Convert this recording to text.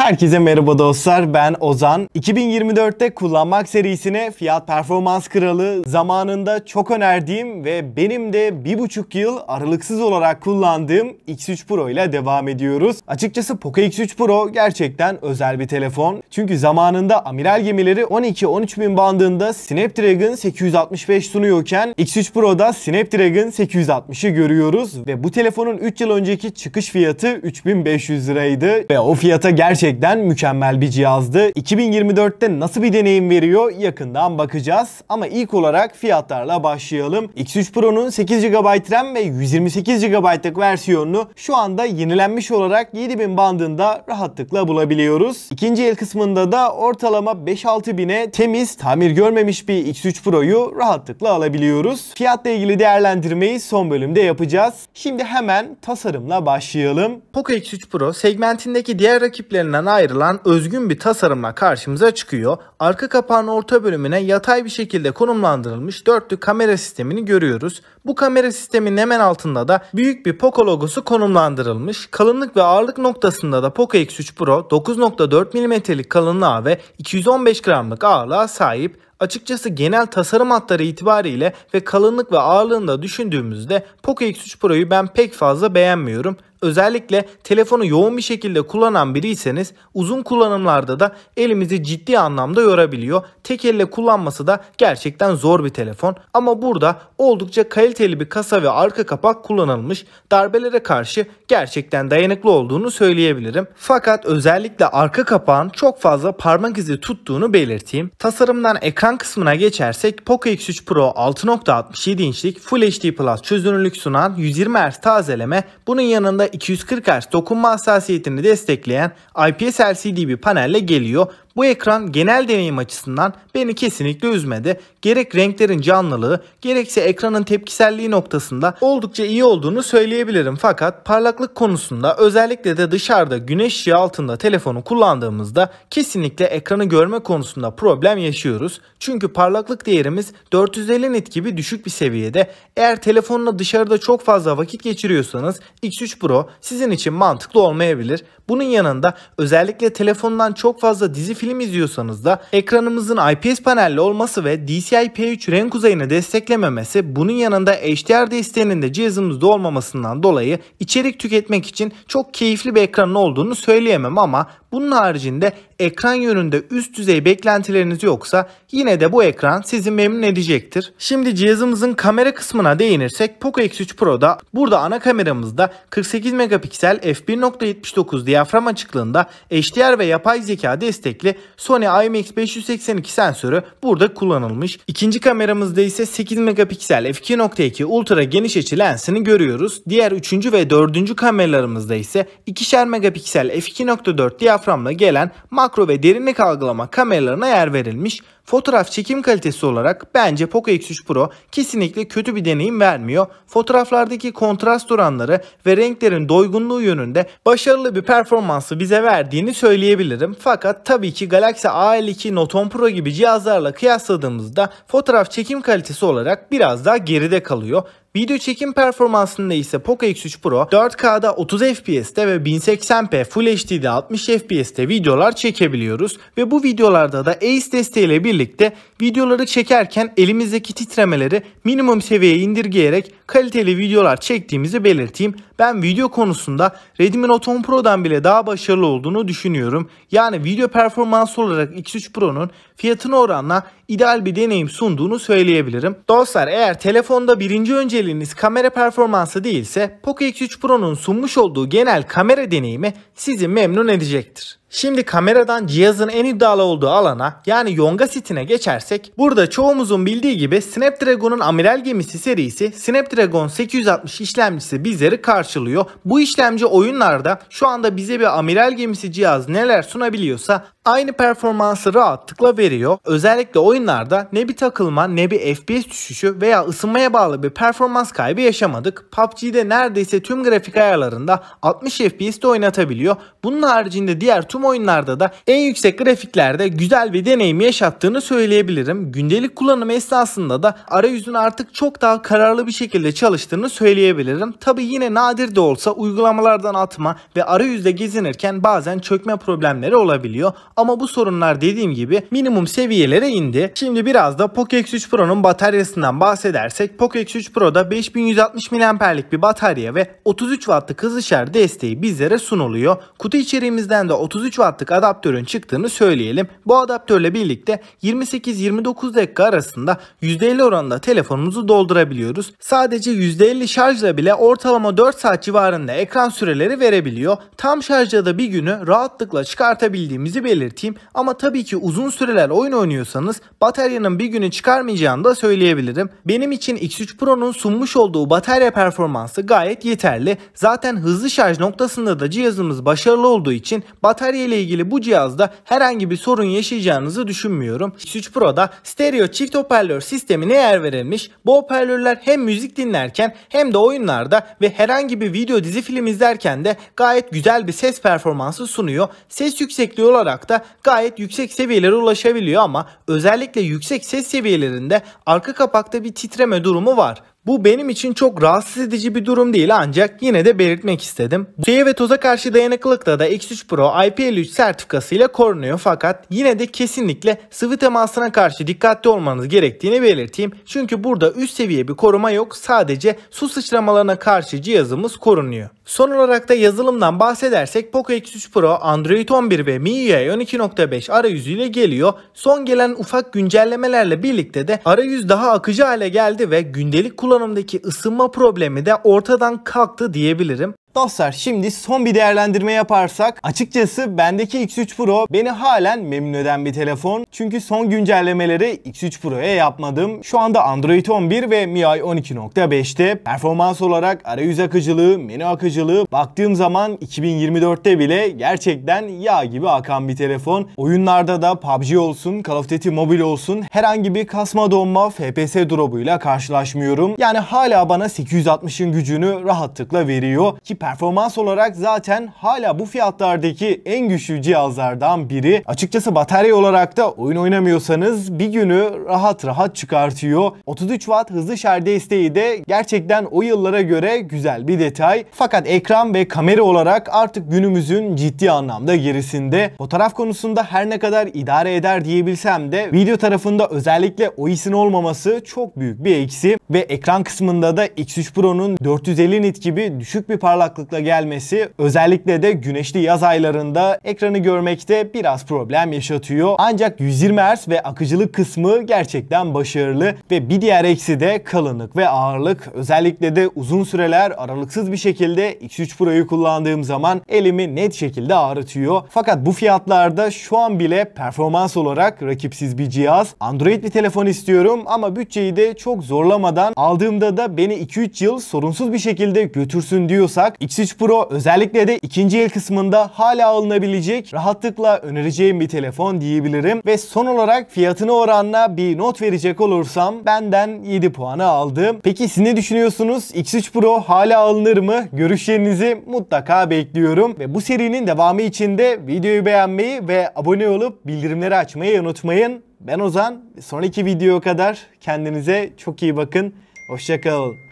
Herkese merhaba dostlar, ben Ozan. 2024'te kullanmak serisine fiyat performans kralı, zamanında çok önerdiğim ve benim de 1,5 yıl aralıksız olarak kullandığım X3 Pro ile devam ediyoruz. Açıkçası Poco X3 Pro gerçekten özel bir telefon. Çünkü zamanında amiral gemileri 12-13 bin bandında Snapdragon 865 sunuyorken X3 Pro'da Snapdragon 860'ı görüyoruz. Ve bu telefonun 3 yıl önceki çıkış fiyatı 3500 liraydı. Ve o fiyata gerçekten mükemmel bir cihazdı. 2024'te nasıl bir deneyim veriyor yakından bakacağız. Ama ilk olarak fiyatlarla başlayalım. X3 Pro'nun 8 GB RAM ve 128 GB'lık versiyonunu şu anda yenilenmiş olarak 7000 bandında rahatlıkla bulabiliyoruz. İkinci el kısmında da ortalama 5-6 bine temiz, tamir görmemiş bir X3 Pro'yu rahatlıkla alabiliyoruz. Fiyatla ilgili değerlendirmeyi son bölümde yapacağız. Şimdi hemen tasarımla başlayalım. Poco X3 Pro segmentindeki diğer rakiplerinden ayrılan özgün bir tasarımla karşımıza çıkıyor. Arka kapağın orta bölümüne yatay bir şekilde konumlandırılmış dörtlü kamera sistemini görüyoruz. Bu kamera sisteminin hemen altında da büyük bir Poco logosu konumlandırılmış. Kalınlık ve ağırlık noktasında da Poco X3 Pro 9.4 mm'lik kalınlığa ve 215 gramlık ağırlığa sahip. Açıkçası genel tasarım hatları itibariyle ve kalınlık ve ağırlığını da düşündüğümüzde Poco X3 Pro'yu ben pek fazla beğenmiyorum. Özellikle telefonu yoğun bir şekilde kullanan biriyseniz uzun kullanımlarda da elimizi ciddi anlamda yorabiliyor. Tek elle kullanması da gerçekten zor bir telefon. Ama burada oldukça kaliteli bir kasa ve arka kapak kullanılmış. Darbelere karşı gerçekten dayanıklı olduğunu söyleyebilirim. Fakat özellikle arka kapağın çok fazla parmak izi tuttuğunu belirteyim. Tasarımdan ekran kısmına geçersek Poco X3 Pro 6.67 inçlik Full HD Plus çözünürlük sunan 120 Hz tazeleme, bunun yanında 240 Hz dokunma hassasiyetini destekleyen IPS LCD bir panelle geliyor. Bu ekran genel deneyim açısından beni kesinlikle üzmedi. Gerek renklerin canlılığı gerekse ekranın tepkiselliği noktasında oldukça iyi olduğunu söyleyebilirim. Fakat parlaklık konusunda özellikle de dışarıda güneş ışığı altında telefonu kullandığımızda kesinlikle ekranı görme konusunda problem yaşıyoruz. Çünkü parlaklık değerimiz 450 nit gibi düşük bir seviyede. Eğer telefonla dışarıda çok fazla vakit geçiriyorsanız X3 Pro sizin için mantıklı olmayabilir. Bunun yanında özellikle telefondan çok fazla dizi film izliyorsanız da ekranımızın IPS panelli olması ve DCI-P3 renk uzayını desteklememesi, bunun yanında HDR desteğinin de cihazımızda olmamasından dolayı içerik tüketmek için çok keyifli bir ekranın olduğunu söyleyemem. Ama bunun haricinde ekran yönünde üst düzey beklentileriniz yoksa yine de bu ekran sizi memnun edecektir. Şimdi cihazımızın kamera kısmına değinirsek Poco X3 Pro'da burada ana kameramızda 48 megapiksel f1.79 diyafram açıklığında HDR ve yapay zeka destekli Sony IMX582 sensörü burada kullanılmış. İkinci kameramızda ise 8 megapiksel f2.2 ultra geniş açı lensini görüyoruz. Diğer üçüncü ve dördüncü kameralarımızda ise 2'şer megapiksel f2.4 diyaframla gelen makro ve derinlik algılama kameralarına yer verilmiş. Fotoğraf çekim kalitesi olarak bence Poco X3 Pro kesinlikle kötü bir deneyim vermiyor. Fotoğraflardaki kontrast oranları ve renklerin doygunluğu yönünde başarılı bir performansı bize verdiğini söyleyebilirim. Fakat tabii ki Galaxy A52 Note 10 Pro gibi cihazlarla kıyasladığımızda fotoğraf çekim kalitesi olarak biraz daha geride kalıyor. Video çekim performansında ise Poco X3 Pro 4K'da 30 FPS'te ve 1080p Full HD'de 60 FPS'te videolar çekebiliyoruz. Ve bu videolarda da ACE desteğiyle birlikte videoları çekerken elimizdeki titremeleri minimum seviyeye indirgeyerek kaliteli videolar çektiğimizi belirteyim. Ben video konusunda Redmi Note 10 Pro'dan bile daha başarılı olduğunu düşünüyorum. Yani video performansı olarak X3 Pro'nun fiyatına oranla ideal bir deneyim sunduğunu söyleyebilirim. Dostlar, eğer telefonda birinci önceliğiniz kamera performansı değilse Poco X3 Pro'nun sunmuş olduğu genel kamera deneyimi sizi memnun edecektir. Şimdi kameradan cihazın en iddialı olduğu alana, yani Yonga setine geçersek, burada çoğumuzun bildiği gibi Snapdragon'un amiral gemisi serisi Snapdragon 860 işlemcisi bizleri karşılıyor. Bu işlemci oyunlarda şu anda bize bir amiral gemisi cihaz neler sunabiliyorsa aynı performansı rahatlıkla veriyor. Özellikle oyunlarda ne bir takılma ne bir FPS düşüşü veya ısınmaya bağlı bir performans kaybı yaşamadık. PUBG'de neredeyse tüm grafik ayarlarında 60 FPS'te oynatabiliyor. Bunun haricinde diğer tüm oyunlarda da en yüksek grafiklerde güzel bir deneyim yaşattığını söyleyebilirim. Gündelik kullanım esnasında da arayüzün artık çok daha kararlı bir şekilde çalıştığını söyleyebilirim. Tabi yine nadir de olsa uygulamalardan atma ve arayüzde gezinirken bazen çökme problemleri olabiliyor. Ama bu sorunlar dediğim gibi minimum seviyelere indi. Şimdi biraz da Poco X3 Pro'nun bataryasından bahsedersek, Poco X3 Pro'da 5160 mAh'lik bir batarya ve 33 Watt'lık hızlı şarj desteği bizlere sunuluyor. Kutu içeriğimizden de 33 Watt'lık adaptörün çıktığını söyleyelim. Bu adaptörle birlikte 28-29 dakika arasında %50 oranında telefonumuzu doldurabiliyoruz. Sadece %50 şarjla bile ortalama 4 saat civarında ekran süreleri verebiliyor. Tam şarjda da bir günü rahatlıkla çıkartabildiğimizi belirteyim. Ama tabii ki uzun süreler oyun oynuyorsanız bataryanın bir günü çıkarmayacağını da söyleyebilirim. Benim için X3 Pro'nun sunmuş olduğu batarya performansı gayet yeterli. Zaten hızlı şarj noktasında da cihazımız başarılı olduğu için batarya ile ilgili bu cihazda herhangi bir sorun yaşayacağınızı düşünmüyorum. X3 Pro'da stereo çift hoparlör sistemine yer verilmiş. Bu hoparlörler hem müzik dinlerken hem de oyunlarda ve herhangi bir video dizi film izlerken de gayet güzel bir ses performansı sunuyor. Ses yüksekliği olarak da gayet yüksek seviyelere ulaşabiliyor ama özellikle yüksek ses seviyelerinde arka kapakta bir titreme durumu var. Bu benim için çok rahatsız edici bir durum değil ancak yine de belirtmek istedim. Suya ve toza karşı dayanıklılıkta da X3 Pro IP53 sertifikası ile korunuyor fakat yine de kesinlikle sıvı temasına karşı dikkatli olmanız gerektiğini belirteyim. Çünkü burada üst seviye bir koruma yok, sadece su sıçramalarına karşı cihazımız korunuyor. Son olarak da yazılımdan bahsedersek Poco X3 Pro Android 11 ve MIUI 12.5 arayüzüyle geliyor. Son gelen ufak güncellemelerle birlikte de arayüz daha akıcı hale geldi ve gündelik kullanımdaki ısınma problemi de ortadan kalktı diyebilirim. Dostlar, şimdi son bir değerlendirme yaparsak açıkçası bendeki X3 Pro beni halen memnun eden bir telefon. Çünkü son güncellemeleri X3 Pro'ya yapmadım. Şu anda Android 11 ve MIUI 12.5'te performans olarak arayüz akıcılığı, menü akıcılığı baktığım zaman 2024'te bile gerçekten yağ gibi akan bir telefon. Oyunlarda da PUBG olsun, Call of Duty Mobile olsun herhangi bir kasma donma FPS drop'uyla karşılaşmıyorum. Yani hala bana 860'ın gücünü rahatlıkla veriyor ki performans olarak zaten hala bu fiyatlardaki en güçlü cihazlardan biri. Açıkçası batarya olarak da oyun oynamıyorsanız bir günü rahat rahat çıkartıyor. 33 Watt hızlı şarj desteği de gerçekten o yıllara göre güzel bir detay. Fakat ekran ve kamera olarak artık günümüzün ciddi anlamda gerisinde. Fotoğraf konusunda her ne kadar idare eder diyebilsem de video tarafında özellikle OIS'in olmaması çok büyük bir eksi ve ekran kısmında da X3 Pro'nun 450 nit gibi düşük bir parlaklıkla gelmesi özellikle de güneşli yaz aylarında ekranı görmekte biraz problem yaşatıyor. Ancak 120 Hz ve akıcılık kısmı gerçekten başarılı ve bir diğer eksi de kalınlık ve ağırlık. Özellikle de uzun süreler aralıksız bir şekilde X3 Pro'yu kullandığım zaman elimi net şekilde ağrıtıyor. Fakat bu fiyatlarda şu an bile performans olarak rakipsiz bir cihaz. Android bir telefon istiyorum ama bütçeyi de çok zorlamadan aldığımda da beni 2-3 yıl sorunsuz bir şekilde götürsün diyorsak X3 Pro özellikle de ikinci el kısmında hala alınabilecek, rahatlıkla önereceğim bir telefon diyebilirim. Ve son olarak fiyatına oranla bir not verecek olursam benden 7 puanı aldım. Peki siz ne düşünüyorsunuz? X3 Pro hala alınır mı? Görüşlerinizi mutlaka bekliyorum. Ve bu serinin devamı için de videoyu beğenmeyi ve abone olup bildirimleri açmayı unutmayın. Ben Ozan. Sonraki videoya kadar kendinize çok iyi bakın. Hoşça kalın.